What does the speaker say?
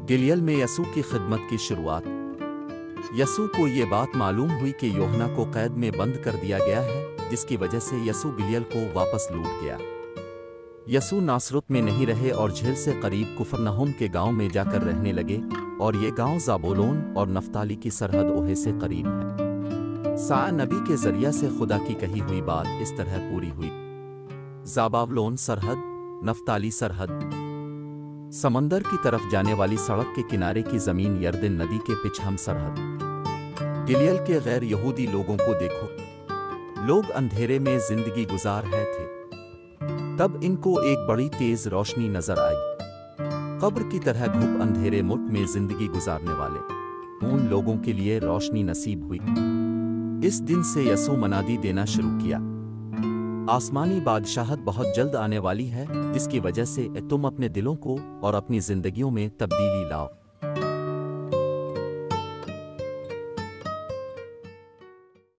Glial में यसू की खिदमत की शुरुआत। यसू को ये बात मालूम हुई कि यूहन्ना को कैद में बंद कर दिया गया है, जिसकी वजह से यसू गिलियल को वापस लौट गया। यसू नासरत में नहीं रहे और झील से करीब कुफरनहुम के गांव में जाकर रहने लगे, और ये गांव ज़ाबूलून और नफ्ताली की सरहद ओहे से करीब है। सा नबी के जरिया से खुदा की कही हुई बात इस तरह पूरी हुई। ज़ाबूलून सरहद, नफ्ताली सरहद। समंदर की तरफ जाने वाली सड़क के किनारे की जमीन यरदन नदी के पिछहम सरहद। गिलियल के गैर यहूदी लोगों को देखो, लोग अंधेरे में जिंदगी गुजार रहे थे। तब इनको एक बड़ी तेज रोशनी नजर आई। कब्र की तरह घुप अंधेरे मुल्क में जिंदगी गुजारने वाले उन लोगों के लिए रोशनी नसीब हुई। इस दिन से यसू मनादी देना शुरू किया, आसमानी बादशाहत बहुत जल्द आने वाली है, जिसकी वजह से तुम अपने दिलों को और अपनी जिंदगियों में तब्दीली लाओ।